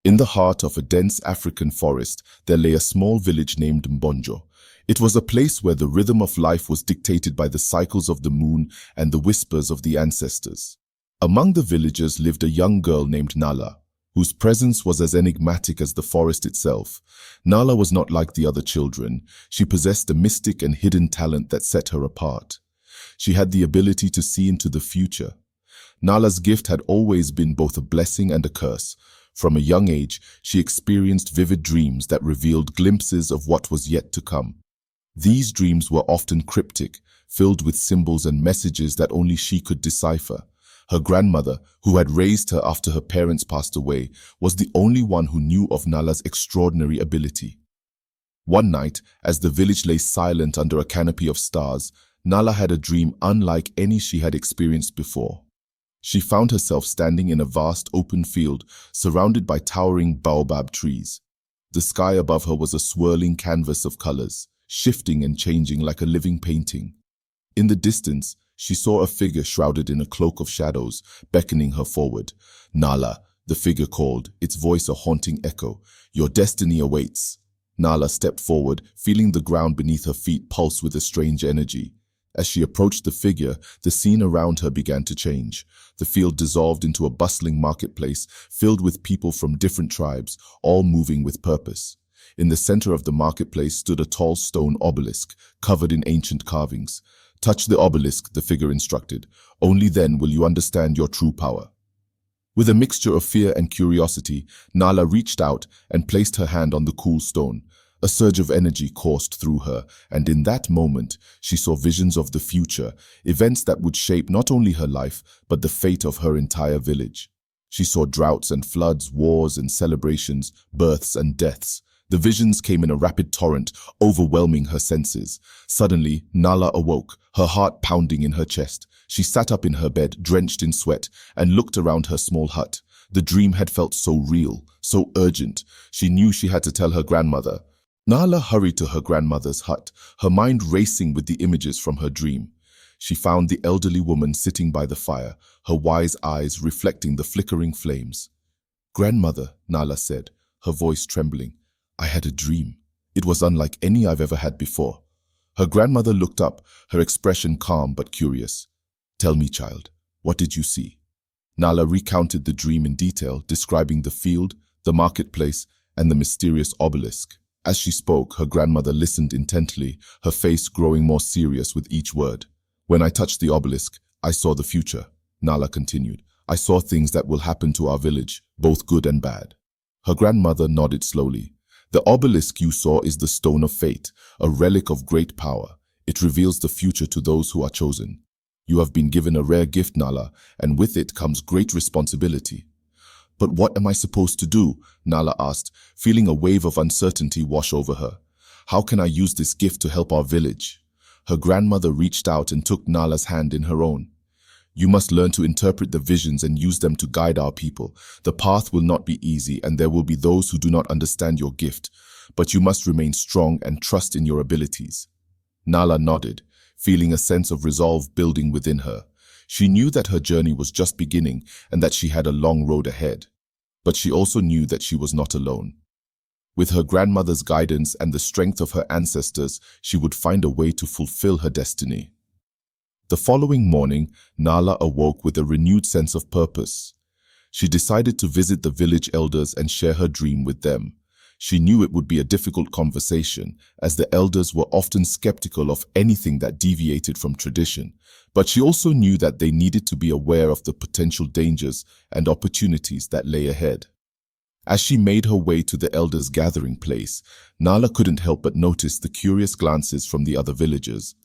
In the heart of a dense African forest, there lay a small village named Mbonjo. It was a place where the rhythm of life was dictated by the cycles of the moon and the whispers of the ancestors. Among the villagers lived a young girl named Nala, whose presence was as enigmatic as the forest itself. Nala was not like the other children. She possessed a mystic and hidden talent that set her apart. She had the ability to see into the future. Nala's gift had always been both a blessing and a curse. From a young age, she experienced vivid dreams that revealed glimpses of what was yet to come. These dreams were often cryptic, filled with symbols and messages that only she could decipher. Her grandmother, who had raised her after her parents passed away, was the only one who knew of Nala's extraordinary ability. One night, as the village lay silent under a canopy of stars, Nala had a dream unlike any she had experienced before. She found herself standing in a vast open field, surrounded by towering baobab trees. The sky above her was a swirling canvas of colors, shifting and changing like a living painting. In the distance, she saw a figure shrouded in a cloak of shadows, beckoning her forward. "Nala," the figure called, its voice a haunting echo. "Your destiny awaits." Nala stepped forward, feeling the ground beneath her feet pulse with a strange energy. As she approached the figure, the scene around her began to change. The field dissolved into a bustling marketplace, filled with people from different tribes, all moving with purpose. In the center of the marketplace stood a tall stone obelisk, covered in ancient carvings. "Touch the obelisk," the figure instructed. "Only then will you understand your true power." With a mixture of fear and curiosity, Nala reached out and placed her hand on the cool stone. A surge of energy coursed through her, and in that moment, she saw visions of the future, events that would shape not only her life, but the fate of her entire village. She saw droughts and floods, wars and celebrations, births and deaths. The visions came in a rapid torrent, overwhelming her senses. Suddenly, Nala awoke, her heart pounding in her chest. She sat up in her bed, drenched in sweat, and looked around her small hut. The dream had felt so real, so urgent. She knew she had to tell her grandmother. Nala hurried to her grandmother's hut, her mind racing with the images from her dream. She found the elderly woman sitting by the fire, her wise eyes reflecting the flickering flames. "Grandmother," Nala said, her voice trembling, "I had a dream. It was unlike any I've ever had before." Her grandmother looked up, her expression calm but curious. "Tell me, child, what did you see?" Nala recounted the dream in detail, describing the field, the marketplace, and the mysterious obelisk. As she spoke, her grandmother listened intently, her face growing more serious with each word. "When I touched the obelisk, I saw the future," Nala continued. "I saw things that will happen to our village, both good and bad." Her grandmother nodded slowly. "The obelisk you saw is the stone of fate, a relic of great power. It reveals the future to those who are chosen. You have been given a rare gift, Nala, and with it comes great responsibility." "But what am I supposed to do?" Nala asked, feeling a wave of uncertainty wash over her. "How can I use this gift to help our village?" Her grandmother reached out and took Nala's hand in her own. "You must learn to interpret the visions and use them to guide our people. The path will not be easy, and there will be those who do not understand your gift, but you must remain strong and trust in your abilities." Nala nodded, feeling a sense of resolve building within her. She knew that her journey was just beginning and that she had a long road ahead. But she also knew that she was not alone. With her grandmother's guidance and the strength of her ancestors, she would find a way to fulfill her destiny. The following morning, Nala awoke with a renewed sense of purpose. She decided to visit the village elders and share her dream with them. She knew it would be a difficult conversation, as the elders were often skeptical of anything that deviated from tradition. But she also knew that they needed to be aware of the potential dangers and opportunities that lay ahead. As she made her way to the elders' gathering place, Nala couldn't help but notice the curious glances from the other villagers.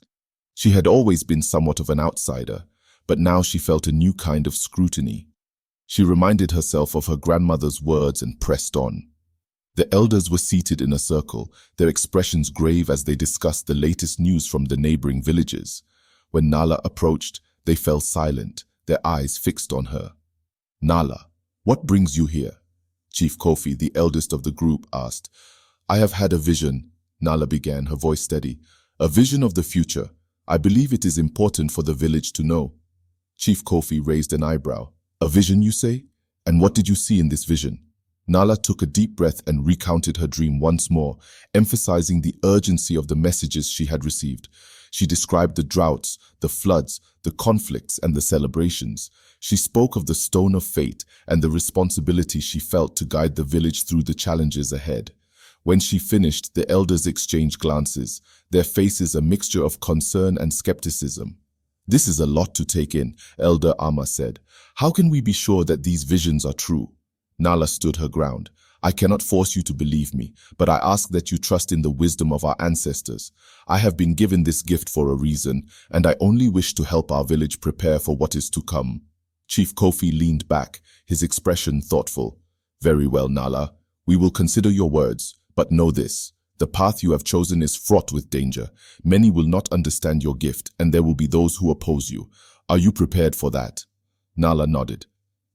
She had always been somewhat of an outsider, but now she felt a new kind of scrutiny. She reminded herself of her grandmother's words and pressed on. The elders were seated in a circle, their expressions grave as they discussed the latest news from the neighboring villages. When Nala approached, they fell silent, their eyes fixed on her. "Nala, what brings you here?" Chief Kofi, the eldest of the group, asked. "I have had a vision," Nala began, her voice steady. "A vision of the future. I believe it is important for the village to know." Chief Kofi raised an eyebrow. "A vision, you say? And what did you see in this vision?" Nala took a deep breath and recounted her dream once more, emphasizing the urgency of the messages she had received. She described the droughts, the floods, the conflicts, and the celebrations. She spoke of the stone of fate and the responsibility she felt to guide the village through the challenges ahead. When she finished, the elders exchanged glances, their faces a mixture of concern and skepticism. "This is a lot to take in," Elder Amma said. "How can we be sure that these visions are true?" Nala stood her ground. "I cannot force you to believe me, but I ask that you trust in the wisdom of our ancestors. I have been given this gift for a reason, and I only wish to help our village prepare for what is to come." Chief Kofi leaned back, his expression thoughtful. "Very well, Nala. We will consider your words, but know this. The path you have chosen is fraught with danger. Many will not understand your gift, and there will be those who oppose you. Are you prepared for that?" Nala nodded.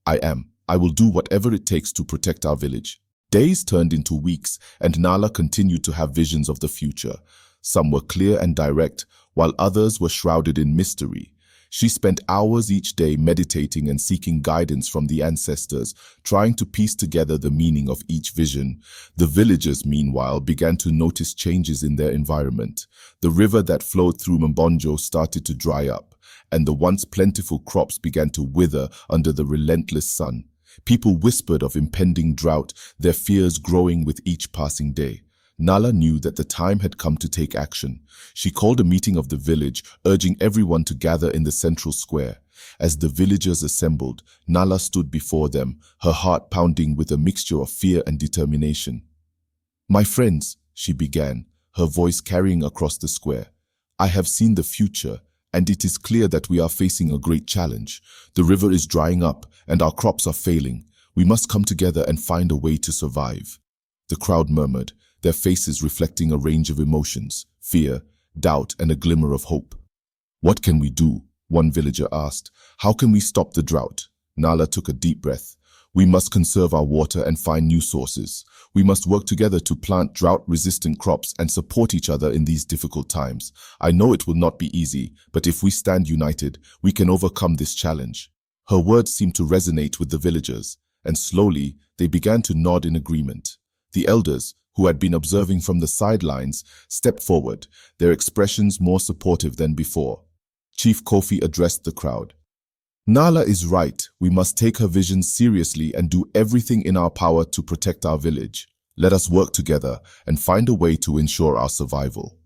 "I am. I will do whatever it takes to protect our village." Days turned into weeks, and Nala continued to have visions of the future. Some were clear and direct, while others were shrouded in mystery. She spent hours each day meditating and seeking guidance from the ancestors, trying to piece together the meaning of each vision. The villagers, meanwhile, began to notice changes in their environment. The river that flowed through Mbonjo started to dry up, and the once plentiful crops began to wither under the relentless sun. People whispered of impending drought, their fears growing with each passing day. Nala knew that the time had come to take action. She called a meeting of the village, urging everyone to gather in the central square. As the villagers assembled, Nala stood before them, her heart pounding with a mixture of fear and determination. "My friends," she began, her voice carrying across the square, "I have seen the future, and it is clear that we are facing a great challenge. The river is drying up, and our crops are failing. We must come together and find a way to survive." The crowd murmured, their faces reflecting a range of emotions, fear, doubt, and a glimmer of hope. "What can we do?" one villager asked. "How can we stop the drought?" Nala took a deep breath. "We must conserve our water and find new sources. We must work together to plant drought-resistant crops and support each other in these difficult times. I know it will not be easy, but if we stand united, we can overcome this challenge." Her words seemed to resonate with the villagers, and slowly they began to nod in agreement. The elders, who had been observing from the sidelines, stepped forward, their expressions more supportive than before. Chief Kofi addressed the crowd. "Nala is right. We must take her vision seriously and do everything in our power to protect our village. Let us work together and find a way to ensure our survival."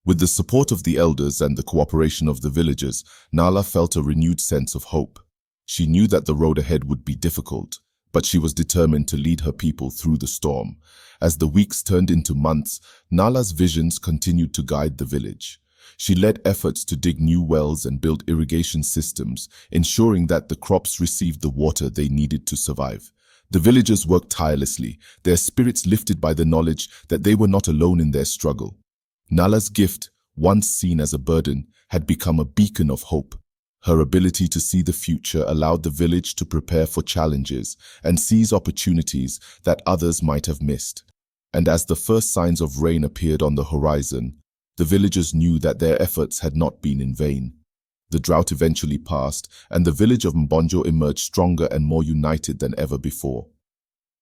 With the support of the elders and the cooperation of the villagers, Nala felt a renewed sense of hope. She knew that the road ahead would be difficult, but she was determined to lead her people through the storm. As the weeks turned into months, Nala's visions continued to guide the village. She led efforts to dig new wells and build irrigation systems, ensuring that the crops received the water they needed to survive. The villagers worked tirelessly, their spirits lifted by the knowledge that they were not alone in their struggle. Nala's gift, once seen as a burden, had become a beacon of hope. Her ability to see the future allowed the village to prepare for challenges and seize opportunities that others might have missed. And as the first signs of rain appeared on the horizon, the villagers knew that their efforts had not been in vain. The drought eventually passed, and the village of Mbonjo emerged stronger and more united than ever before.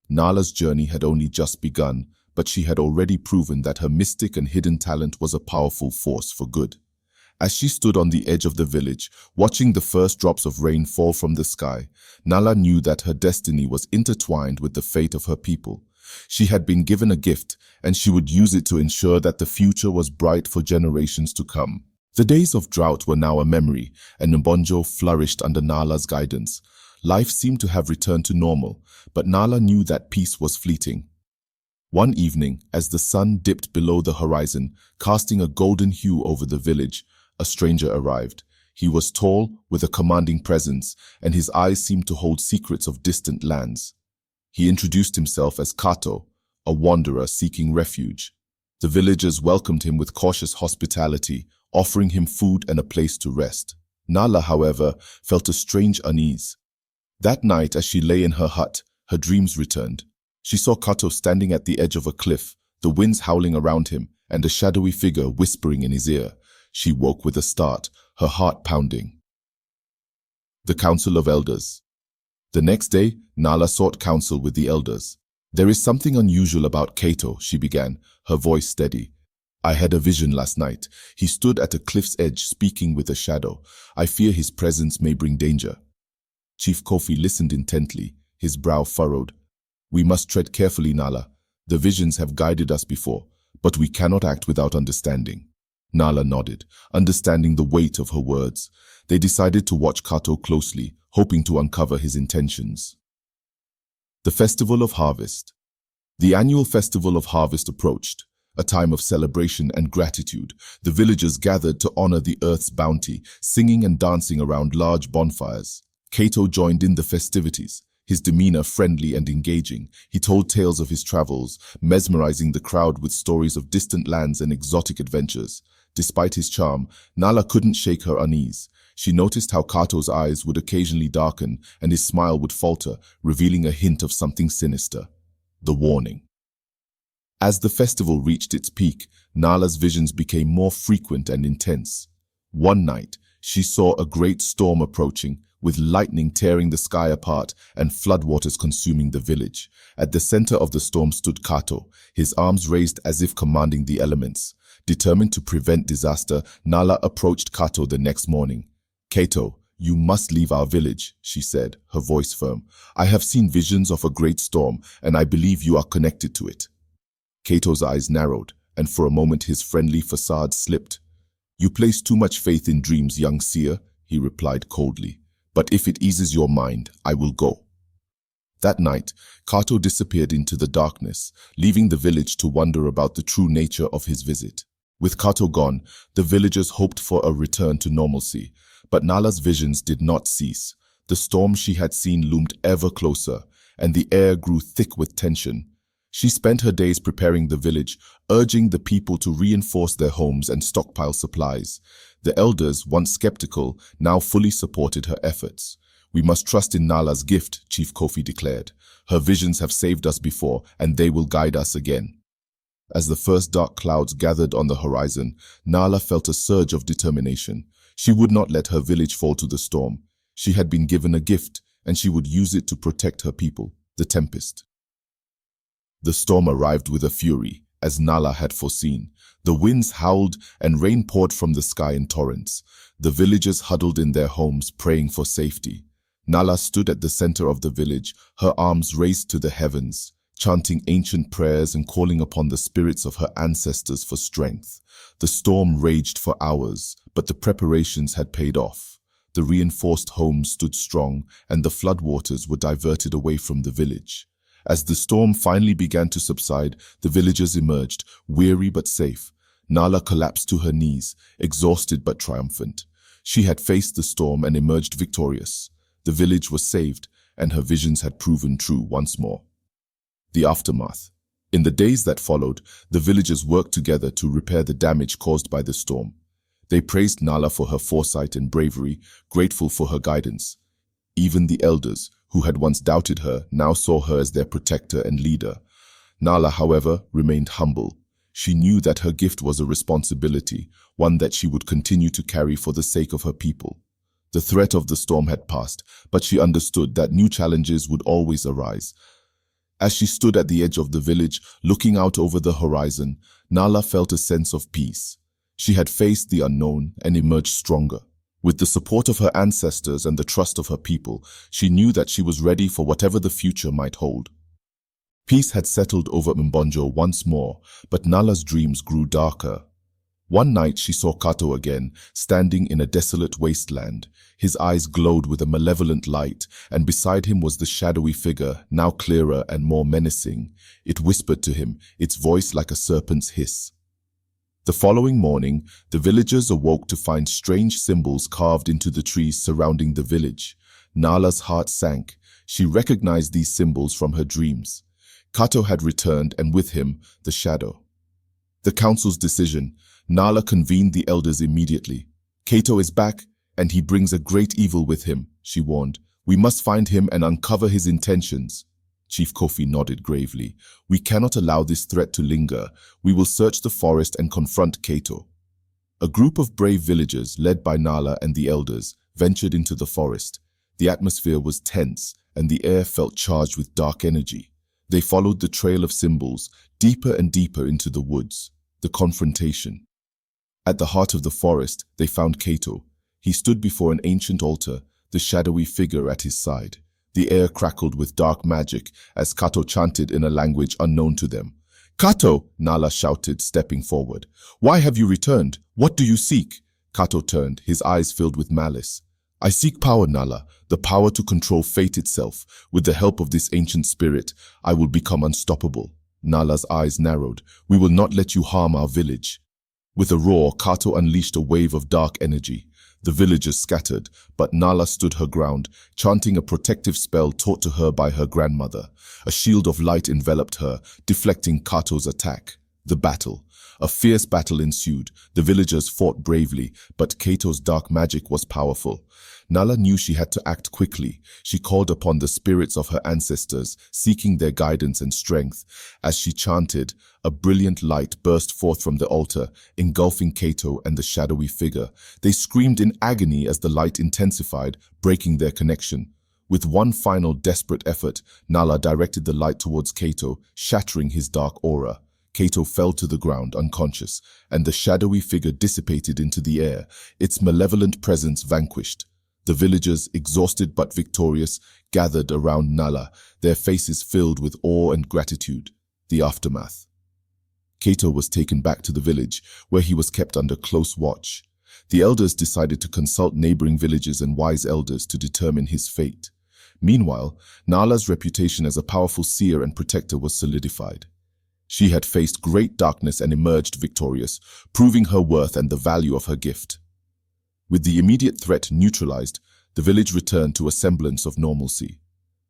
Nala's journey had only just begun, but she had already proven that her mystic and hidden talent was a powerful force for good. As she stood on the edge of the village, watching the first drops of rain fall from the sky, Nala knew that her destiny was intertwined with the fate of her people. She had been given a gift, and she would use it to ensure that the future was bright for generations to come. The days of drought were now a memory, and Mbonjo flourished under Nala's guidance. Life seemed to have returned to normal, but Nala knew that peace was fleeting. One evening, as the sun dipped below the horizon, casting a golden hue over the village, a stranger arrived. He was tall, with a commanding presence, and his eyes seemed to hold secrets of distant lands. He introduced himself as Kato, a wanderer seeking refuge. The villagers welcomed him with cautious hospitality, offering him food and a place to rest. Nala, however, felt a strange unease. That night, as she lay in her hut, her dreams returned. She saw Kato standing at the edge of a cliff, the winds howling around him, and a shadowy figure whispering in his ear. She woke with a start, her heart pounding. The Council of Elders. The next day, Nala sought counsel with the elders. "There is something unusual about Kato," she began, her voice steady. "I had a vision last night. He stood at a cliff's edge speaking with a shadow. I fear his presence may bring danger." Chief Kofi listened intently, his brow furrowed. "We must tread carefully, Nala. The visions have guided us before, but we cannot act without understanding." Nala nodded, understanding the weight of her words. They decided to watch Kato closely, hoping to uncover his intentions. The Festival of Harvest. The annual Festival of Harvest approached, a time of celebration and gratitude. The villagers gathered to honor the earth's bounty, singing and dancing around large bonfires. Kato joined in the festivities, his demeanor friendly and engaging. He told tales of his travels, mesmerizing the crowd with stories of distant lands and exotic adventures. Despite his charm, Nala couldn't shake her unease. She noticed how Kato's eyes would occasionally darken and his smile would falter, revealing a hint of something sinister. The warning. As the festival reached its peak, Nala's visions became more frequent and intense. One night, she saw a great storm approaching, with lightning tearing the sky apart and floodwaters consuming the village. At the center of the storm stood Kato, his arms raised as if commanding the elements. Determined to prevent disaster, Nala approached Kato the next morning. "Kato, you must leave our village," she said, her voice firm. "I have seen visions of a great storm, and I believe you are connected to it." Kato's eyes narrowed, and for a moment his friendly facade slipped. "You place too much faith in dreams, young seer," he replied coldly. "But if it eases your mind, I will go." That night, Kato disappeared into the darkness, leaving the village to wonder about the true nature of his visit. With Kato gone, the villagers hoped for a return to normalcy, but Nala's visions did not cease. The storm she had seen loomed ever closer, and the air grew thick with tension. She spent her days preparing the village, urging the people to reinforce their homes and stockpile supplies. The elders, once skeptical, now fully supported her efforts. "We must trust in Nala's gift," Chief Kofi declared. "Her visions have saved us before, and they will guide us again." As the first dark clouds gathered on the horizon, Nala felt a surge of determination. She would not let her village fall to the storm. She had been given a gift, and she would use it to protect her people, the Tempest. The storm arrived with a fury, as Nala had foreseen. The winds howled and rain poured from the sky in torrents. The villagers huddled in their homes, praying for safety. Nala stood at the center of the village, her arms raised to the heavens, chanting ancient prayers and calling upon the spirits of her ancestors for strength. The storm raged for hours, but the preparations had paid off. The reinforced homes stood strong, and the floodwaters were diverted away from the village. As the storm finally began to subside, the villagers emerged, weary but safe. Nala collapsed to her knees, exhausted but triumphant. She had faced the storm and emerged victorious. The village was saved, and her visions had proven true once more. The aftermath. In the days that followed, the villagers worked together to repair the damage caused by the storm. They praised Nala for her foresight and bravery, grateful for her guidance. Even the elders, who had once doubted her, now saw her as their protector and leader. Nala, however, remained humble. She knew that her gift was a responsibility, one that she would continue to carry for the sake of her people. The threat of the storm had passed, but she understood that new challenges would always arise. As she stood at the edge of the village, looking out over the horizon, Nala felt a sense of peace. She had faced the unknown and emerged stronger. With the support of her ancestors and the trust of her people, she knew that she was ready for whatever the future might hold. Peace had settled over Mbonjo once more, but Nala's dreams grew darker. One night she saw Kato again, standing in a desolate wasteland. His eyes glowed with a malevolent light, and beside him was the shadowy figure, now clearer and more menacing. It whispered to him, its voice like a serpent's hiss. The following morning, the villagers awoke to find strange symbols carved into the trees surrounding the village. Nala's heart sank. She recognized these symbols from her dreams. Kato had returned, and with him, the shadow. The council's decision. Nala convened the elders immediately. "Kato is back, and he brings a great evil with him," she warned. "We must find him and uncover his intentions." Chief Kofi nodded gravely. "We cannot allow this threat to linger. We will search the forest and confront Kato." A group of brave villagers, led by Nala and the elders, ventured into the forest. The atmosphere was tense, and the air felt charged with dark energy. They followed the trail of symbols, deeper and deeper into the woods. The confrontation. At the heart of the forest, they found Kato. He stood before an ancient altar, the shadowy figure at his side. The air crackled with dark magic as Kato chanted in a language unknown to them. "Kato!" Nala shouted, stepping forward. "Why have you returned? What do you seek?" Kato turned, his eyes filled with malice. "I seek power, Nala, the power to control fate itself. With the help of this ancient spirit, I will become unstoppable." Nala's eyes narrowed. "We will not let you harm our village." With a roar, Kato unleashed a wave of dark energy. The villagers scattered, but Nala stood her ground, chanting a protective spell taught to her by her grandmother. A shield of light enveloped her, deflecting Kato's attack. The battle. A fierce battle ensued. The villagers fought bravely, but Kato's dark magic was powerful. Nala knew she had to act quickly. She called upon the spirits of her ancestors, seeking their guidance and strength. As she chanted, a brilliant light burst forth from the altar, engulfing Kato and the shadowy figure. They screamed in agony as the light intensified, breaking their connection. With one final desperate effort, Nala directed the light towards Kato, shattering his dark aura. Kato fell to the ground, unconscious, and the shadowy figure dissipated into the air, its malevolent presence vanquished. The villagers, exhausted but victorious, gathered around Nala, their faces filled with awe and gratitude. The aftermath. Kato was taken back to the village, where he was kept under close watch. The elders decided to consult neighboring villages and wise elders to determine his fate. Meanwhile, Nala's reputation as a powerful seer and protector was solidified. She had faced great darkness and emerged victorious, proving her worth and the value of her gift. With the immediate threat neutralized, the village returned to a semblance of normalcy.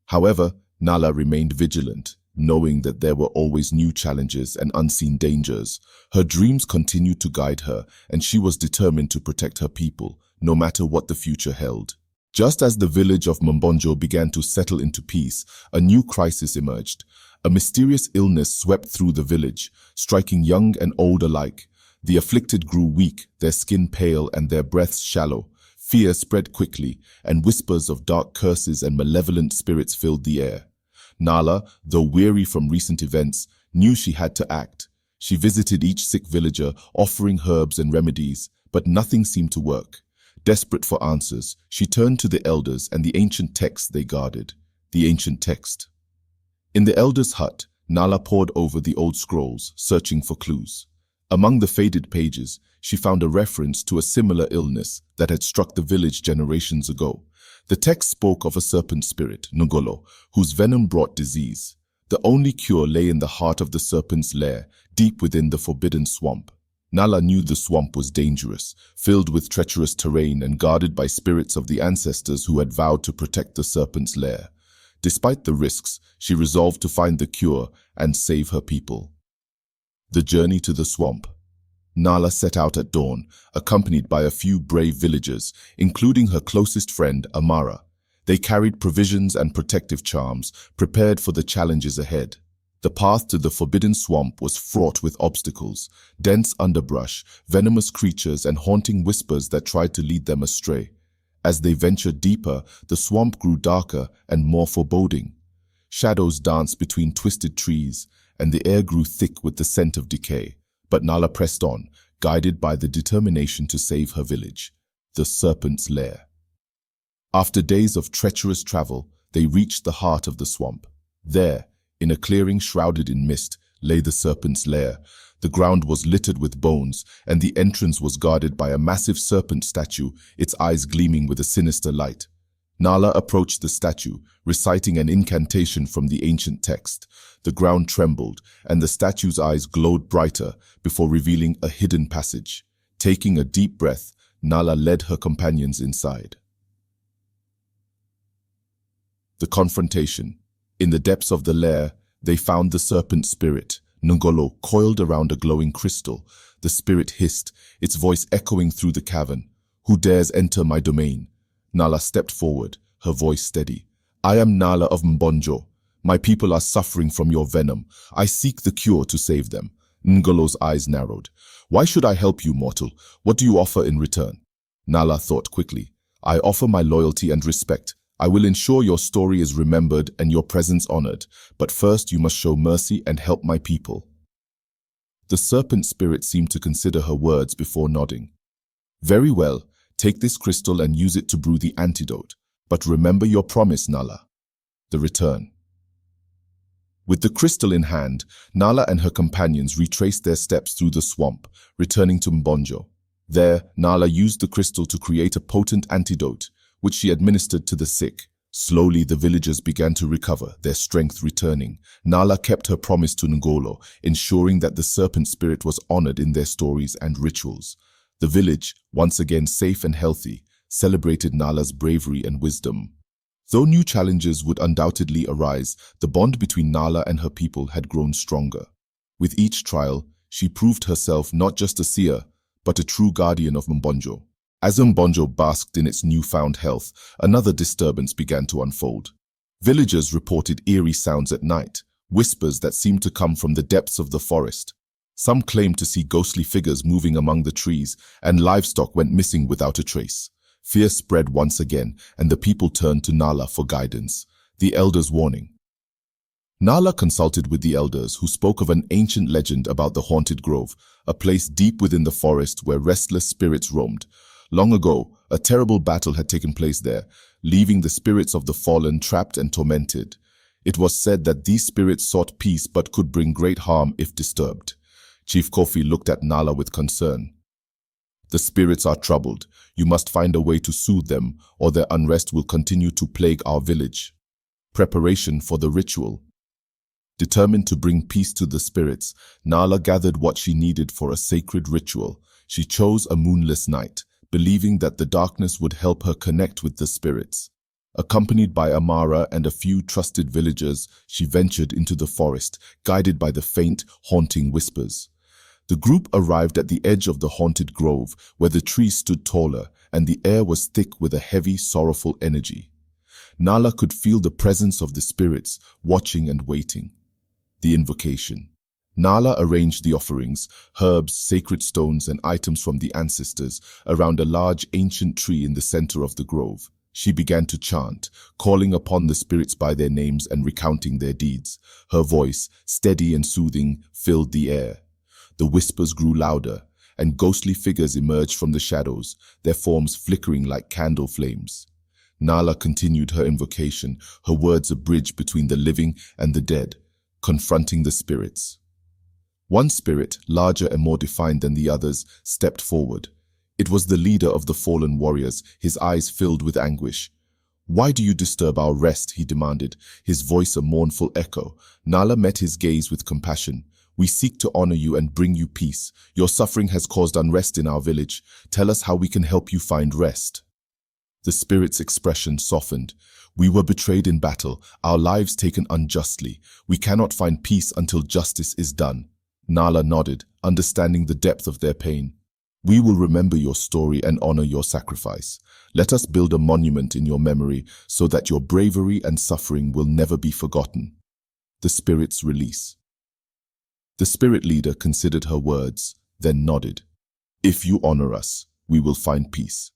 However, Nala remained vigilant, knowing that there were always new challenges and unseen dangers. Her dreams continued to guide her, and she was determined to protect her people, no matter what the future held. Just as the village of Mbonjo began to settle into peace, a new crisis emerged. A mysterious illness swept through the village, striking young and old alike. The afflicted grew weak, their skin pale and their breaths shallow. Fear spread quickly, and whispers of dark curses and malevolent spirits filled the air. Nala, though weary from recent events, knew she had to act. She visited each sick villager, offering herbs and remedies, but nothing seemed to work. Desperate for answers, she turned to the elders and the ancient text they guarded. The ancient text. In the elder's hut, Nala pored over the old scrolls, searching for clues. Among the faded pages, she found a reference to a similar illness that had struck the village generations ago. The text spoke of a serpent spirit, Ngolo, whose venom brought disease. The only cure lay in the heart of the serpent's lair, deep within the forbidden swamp. Nala knew the swamp was dangerous, filled with treacherous terrain and guarded by spirits of the ancestors who had vowed to protect the serpent's lair. Despite the risks, she resolved to find the cure and save her people. The journey to the swamp. Nala set out at dawn, accompanied by a few brave villagers, including her closest friend, Amara. They carried provisions and protective charms, prepared for the challenges ahead. The path to the forbidden swamp was fraught with obstacles, dense underbrush, venomous creatures, and haunting whispers that tried to lead them astray. As they ventured deeper, the swamp grew darker and more foreboding. Shadows danced between twisted trees, and the air grew thick with the scent of decay. But Nala pressed on, guided by the determination to save her village, the serpent's lair. After days of treacherous travel, they reached the heart of the swamp. There, in a clearing shrouded in mist, lay the serpent's lair. The ground was littered with bones, and the entrance was guarded by a massive serpent statue, its eyes gleaming with a sinister light. Nala approached the statue, reciting an incantation from the ancient text. The ground trembled, and the statue's eyes glowed brighter before revealing a hidden passage. Taking a deep breath, Nala led her companions inside. The confrontation. In the depths of the lair, they found the serpent spirit, Ngolo, coiled around a glowing crystal. The spirit hissed, its voice echoing through the cavern. "Who dares enter my domain?" Nala stepped forward, her voice steady. "I am Nala of Mbonjo. My people are suffering from your venom. I seek the cure to save them." Ngolo's eyes narrowed. "Why should I help you, mortal? What do you offer in return?" Nala thought quickly. "I offer my loyalty and respect. I will ensure your story is remembered and your presence honored, but first you must show mercy and help my people." The serpent spirit seemed to consider her words before nodding. "Very well, take this crystal and use it to brew the antidote. But remember your promise, Nala." The return. With the crystal in hand, Nala and her companions retraced their steps through the swamp, returning to Mbonjo. There, Nala used the crystal to create a potent antidote, which she administered to the sick. Slowly, the villagers began to recover, their strength returning. Nala kept her promise to Ngolo, ensuring that the serpent spirit was honored in their stories and rituals. The village, once again safe and healthy, celebrated Nala's bravery and wisdom. Though new challenges would undoubtedly arise, the bond between Nala and her people had grown stronger. With each trial, she proved herself not just a seer, but a true guardian of Mbonjo. As Mbonjo basked in its newfound health, another disturbance began to unfold. Villagers reported eerie sounds at night, whispers that seemed to come from the depths of the forest. Some claimed to see ghostly figures moving among the trees, and livestock went missing without a trace. Fear spread once again, and the people turned to Nala for guidance. The elders' warning. Nala consulted with the elders, who spoke of an ancient legend about the haunted grove, a place deep within the forest where restless spirits roamed. Long ago, a terrible battle had taken place there, leaving the spirits of the fallen trapped and tormented. It was said that these spirits sought peace but could bring great harm if disturbed. Chief Kofi looked at Nala with concern. "The spirits are troubled. You must find a way to soothe them, or their unrest will continue to plague our village." Preparation for the ritual. Determined to bring peace to the spirits, Nala gathered what she needed for a sacred ritual. She chose a moonless night, believing that the darkness would help her connect with the spirits. Accompanied by Amara and a few trusted villagers, she ventured into the forest, guided by the faint, haunting whispers. The group arrived at the edge of the haunted grove, where the trees stood taller and the air was thick with a heavy, sorrowful energy. Nala could feel the presence of the spirits, watching and waiting. The invocation. Nala arranged the offerings, herbs, sacred stones, and items from the ancestors around a large ancient tree in the center of the grove. She began to chant, calling upon the spirits by their names and recounting their deeds. Her voice, steady and soothing, filled the air. The whispers grew louder, and ghostly figures emerged from the shadows, their forms flickering like candle flames. Nala continued her invocation, her words a bridge between the living and the dead, confronting the spirits. One spirit, larger and more defined than the others, stepped forward. It was the leader of the fallen warriors, his eyes filled with anguish. "Why do you disturb our rest?" he demanded, his voice a mournful echo. Nala met his gaze with compassion. "We seek to honor you and bring you peace. Your suffering has caused unrest in our village. Tell us how we can help you find rest." The spirit's expression softened. "We were betrayed in battle, our lives taken unjustly. We cannot find peace until justice is done." Nala nodded, understanding the depth of their pain. "We will remember your story and honor your sacrifice. Let us build a monument in your memory so that your bravery and suffering will never be forgotten." The spirit's release. The spirit leader considered her words, then nodded. "If you honor us, we will find peace."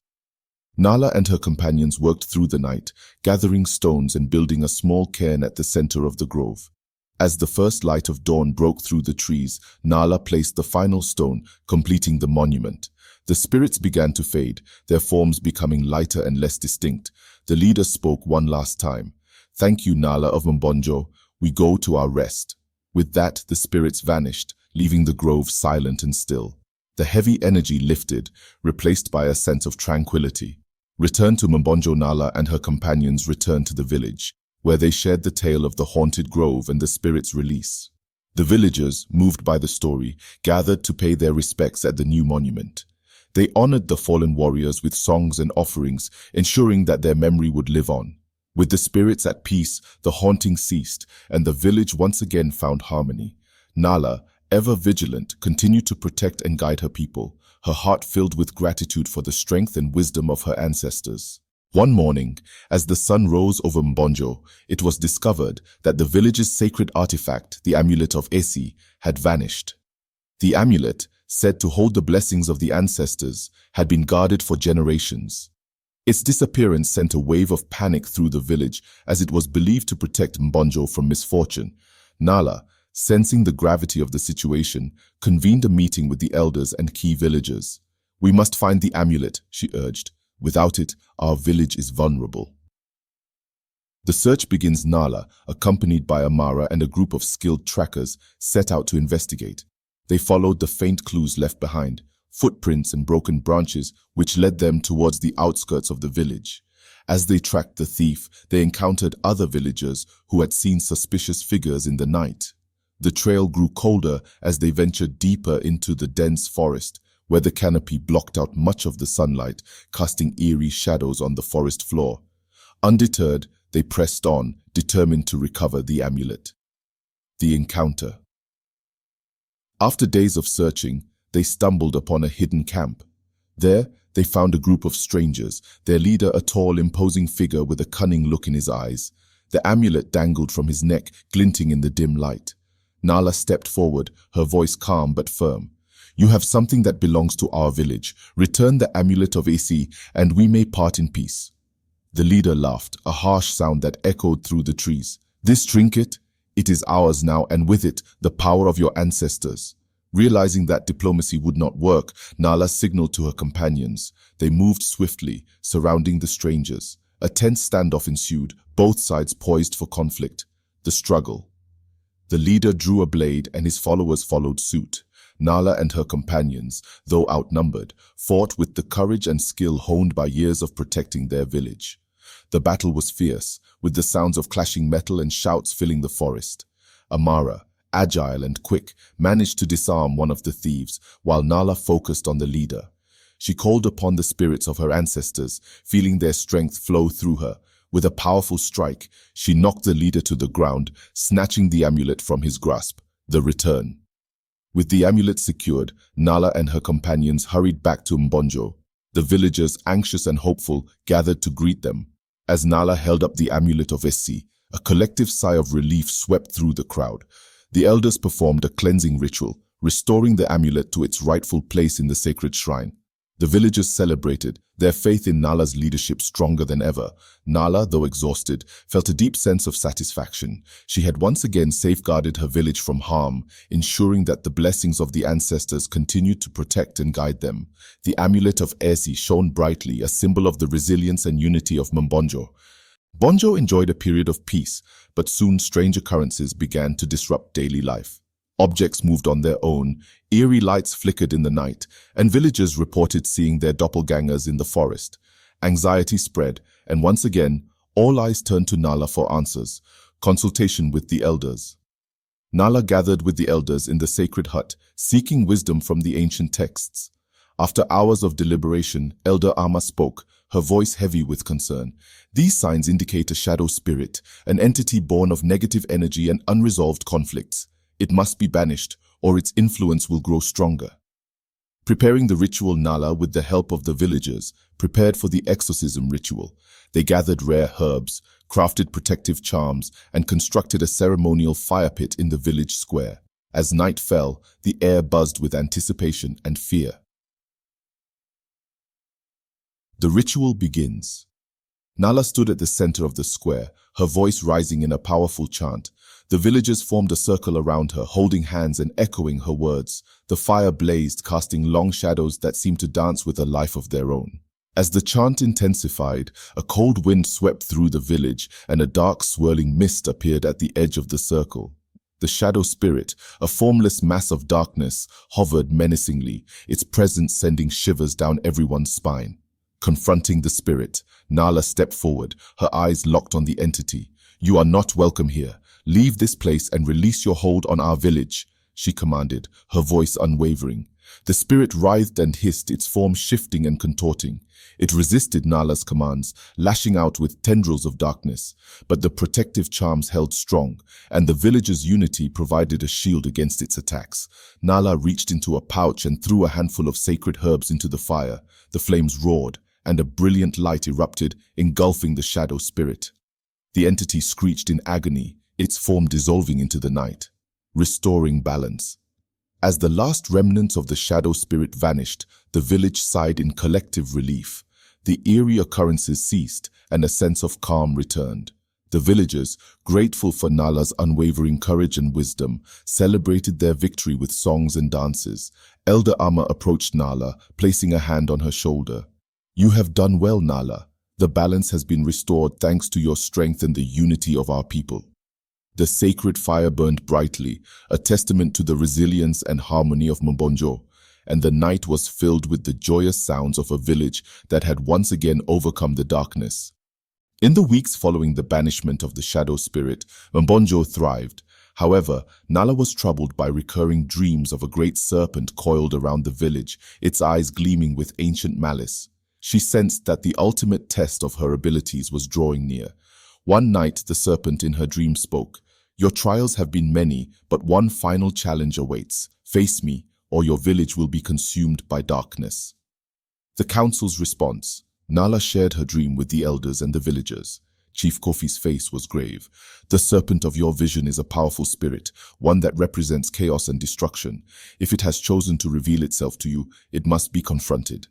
Nala and her companions worked through the night, gathering stones and building a small cairn at the center of the grove. As the first light of dawn broke through the trees, Nala placed the final stone, completing the monument. The spirits began to fade, their forms becoming lighter and less distinct. The leader spoke one last time. "Thank you, Nala of Mbonjo. We go to our rest." With that, the spirits vanished, leaving the grove silent and still. The heavy energy lifted, replaced by a sense of tranquility. Returned to Mbonjo, Nala and her companions returned to the village, where they shared the tale of the haunted grove and the spirit's release. The villagers, moved by the story, gathered to pay their respects at the new monument. They honored the fallen warriors with songs and offerings, ensuring that their memory would live on. With the spirits at peace, the haunting ceased, and the village once again found harmony. Nala, ever vigilant, continued to protect and guide her people, her heart filled with gratitude for the strength and wisdom of her ancestors. One morning, as the sun rose over Mbonjo, it was discovered that the village's sacred artifact, the amulet of Esi, had vanished. The amulet, said to hold the blessings of the ancestors, had been guarded for generations. Its disappearance sent a wave of panic through the village as it was believed to protect Mbonjo from misfortune. Nala, sensing the gravity of the situation, convened a meeting with the elders and key villagers. "We must find the amulet," she urged. "Without it, our village is vulnerable." The search begins. Nala, accompanied by Amara and a group of skilled trackers, set out to investigate. They followed the faint clues left behind, footprints and broken branches, which led them towards the outskirts of the village. As they tracked the thief, they encountered other villagers who had seen suspicious figures in the night. The trail grew colder as they ventured deeper into the dense forest, where the canopy blocked out much of the sunlight, casting eerie shadows on the forest floor. Undeterred, they pressed on, determined to recover the amulet. The encounter. After days of searching, they stumbled upon a hidden camp. There, they found a group of strangers, their leader a tall, imposing figure with a cunning look in his eyes. The amulet dangled from his neck, glinting in the dim light. Nala stepped forward, her voice calm but firm. "You have something that belongs to our village. Return the amulet of AC, and we may part in peace." The leader laughed, a harsh sound that echoed through the trees. "This trinket? It is ours now, and with it, the power of your ancestors." Realizing that diplomacy would not work, Nala signaled to her companions. They moved swiftly, surrounding the strangers. A tense standoff ensued, both sides poised for conflict. The struggle. The leader drew a blade, and his followers followed suit. Nala and her companions, though outnumbered, fought with the courage and skill honed by years of protecting their village. The battle was fierce, with the sounds of clashing metal and shouts filling the forest. Amara, agile and quick, managed to disarm one of the thieves, while Nala focused on the leader. She called upon the spirits of her ancestors, feeling their strength flow through her. With a powerful strike, she knocked the leader to the ground, snatching the amulet from his grasp. The return. With the amulet secured, Nala and her companions hurried back to Mbonjo. The villagers, anxious and hopeful, gathered to greet them. As Nala held up the amulet of Essi, a collective sigh of relief swept through the crowd. The elders performed a cleansing ritual, restoring the amulet to its rightful place in the sacred shrine. The villagers celebrated, their faith in Nala's leadership stronger than ever. Nala, though exhausted, felt a deep sense of satisfaction. She had once again safeguarded her village from harm, ensuring that the blessings of the ancestors continued to protect and guide them. The amulet of Esi shone brightly, a symbol of the resilience and unity of Mbonjo. Mbonjo enjoyed a period of peace, but soon strange occurrences began to disrupt daily life. Objects moved on their own, eerie lights flickered in the night, and villagers reported seeing their doppelgangers in the forest. Anxiety spread, and once again, all eyes turned to Nala for answers. Consultation with the elders. Nala gathered with the elders in the sacred hut, seeking wisdom from the ancient texts. After hours of deliberation, Elder Amma spoke, her voice heavy with concern. "These signs indicate a shadow spirit, an entity born of negative energy and unresolved conflicts. It must be banished, or its influence will grow stronger." Preparing the ritual, Nala, with the help of the villagers, prepared for the exorcism ritual. They gathered rare herbs, crafted protective charms, and constructed a ceremonial fire pit in the village square. As night fell, the air buzzed with anticipation and fear. The ritual begins. Nala stood at the center of the square, her voice rising in a powerful chant. The villagers formed a circle around her, holding hands and echoing her words. The fire blazed, casting long shadows that seemed to dance with a life of their own. As the chant intensified, a cold wind swept through the village, and a dark swirling mist appeared at the edge of the circle. The shadow spirit, a formless mass of darkness, hovered menacingly, its presence sending shivers down everyone's spine. Confronting the spirit, Nala stepped forward, her eyes locked on the entity. "You are not welcome here. Leave this place and release your hold on our village," she commanded, her voice unwavering. The spirit writhed and hissed, its form shifting and contorting. It resisted Nala's commands, lashing out with tendrils of darkness. But the protective charms held strong, and the village's unity provided a shield against its attacks. Nala reached into a pouch and threw a handful of sacred herbs into the fire. The flames roared, and a brilliant light erupted, engulfing the shadow spirit. The entity screeched in agony, its form dissolving into the night, restoring balance. As the last remnants of the shadow spirit vanished, the village sighed in collective relief. the eerie occurrences ceased and a sense of calm returned. The villagers, grateful for Nala's unwavering courage and wisdom, celebrated their victory with songs and dances. Elder Amma approached Nala, placing a hand on her shoulder. "You have done well, Nala. The balance has been restored thanks to your strength and the unity of our people." The sacred fire burned brightly, a testament to the resilience and harmony of Mbonjo, and the night was filled with the joyous sounds of a village that had once again overcome the darkness. In the weeks following the banishment of the shadow spirit, Mbonjo thrived. However, Nala was troubled by recurring dreams of a great serpent coiled around the village, its eyes gleaming with ancient malice. She sensed that the ultimate test of her abilities was drawing near. One night, the serpent in her dream spoke. "Your trials have been many, but one final challenge awaits. Face me, or your village will be consumed by darkness." The council's response. Nala shared her dream with the elders and the villagers. Chief Kofi's face was grave. "The serpent of your vision is a powerful spirit, one that represents chaos and destruction. If it has chosen to reveal itself to you, it must be confronted."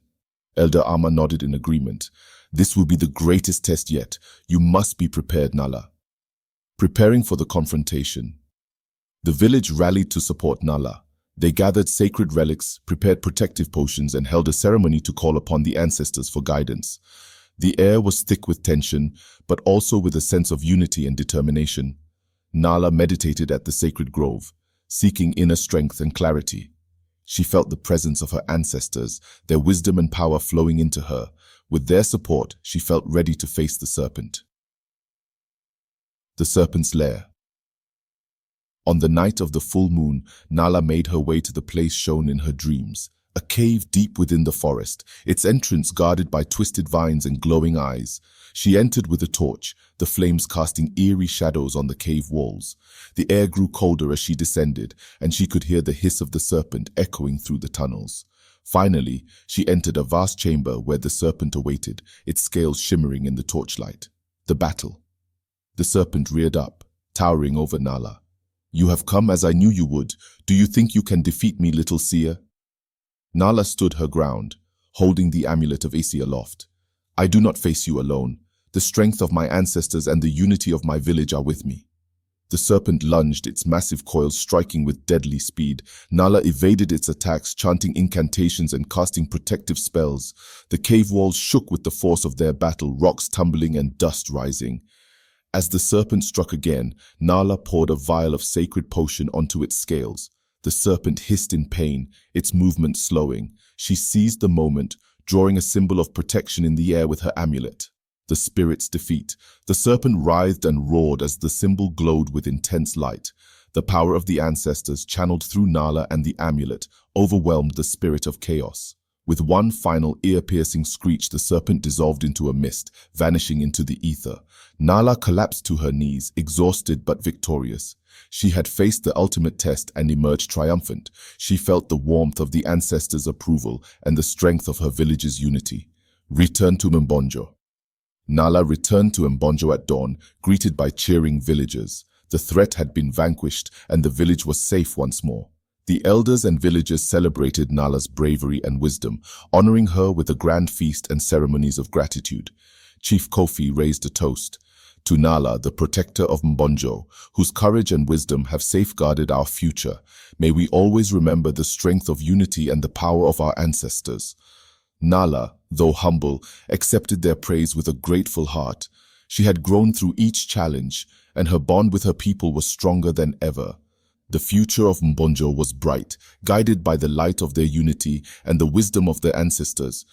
Elder Amma nodded in agreement. "This will be the greatest test yet. You must be prepared, Nala." Preparing for the confrontation. The village rallied to support Nala. They gathered sacred relics, prepared protective potions, and held a ceremony to call upon the ancestors for guidance. The air was thick with tension, but also with a sense of unity and determination. Nala meditated at the sacred grove, seeking inner strength and clarity. She felt the presence of her ancestors, their wisdom and power flowing into her. With their support, she felt ready to face the serpent. The serpent's lair. On the night of the full moon, Nala made her way to the place shown in her dreams, a cave deep within the forest, its entrance guarded by twisted vines and glowing eyes. She entered with a torch, the flames casting eerie shadows on the cave walls. The air grew colder as she descended, and she could hear the hiss of the serpent echoing through the tunnels. Finally, she entered a vast chamber where the serpent awaited, its scales shimmering in the torchlight. The battle. The serpent reared up, towering over Nala. "You have come as I knew you would. Do you think you can defeat me, little seer?" Nala stood her ground, holding the amulet of Isi aloft. "I do not face you alone. The strength of my ancestors and the unity of my village are with me." The serpent lunged, its massive coils striking with deadly speed. Nala evaded its attacks, chanting incantations and casting protective spells. The cave walls shook with the force of their battle, rocks tumbling and dust rising. As the serpent struck again, Nala poured a vial of sacred potion onto its scales. The serpent hissed in pain, its movement slowing. She seized the moment, drawing a symbol of protection in the air with her amulet. The spirit's defeat. The serpent writhed and roared as the symbol glowed with intense light. The power of the ancestors, channeled through Nala and the amulet, overwhelmed the spirit of chaos. With one final ear-piercing screech, the serpent dissolved into a mist, vanishing into the ether. Nala collapsed to her knees, exhausted but victorious. She had faced the ultimate test and emerged triumphant. She felt the warmth of the ancestors' approval and the strength of her village's unity. Return to Mbonjo. Nala returned to Mbonjo at dawn, greeted by cheering villagers. The threat had been vanquished and the village was safe once more. The elders and villagers celebrated Nala's bravery and wisdom, honoring her with a grand feast and ceremonies of gratitude. Chief Kofi raised a toast. "To Nala, the protector of Mbonjo, whose courage and wisdom have safeguarded our future. May we always remember the strength of unity and the power of our ancestors." Nala, though humble, accepted their praise with a grateful heart. She had grown through each challenge, and her bond with her people was stronger than ever. The future of Mbonjo was bright, guided by the light of their unity and the wisdom of their ancestors.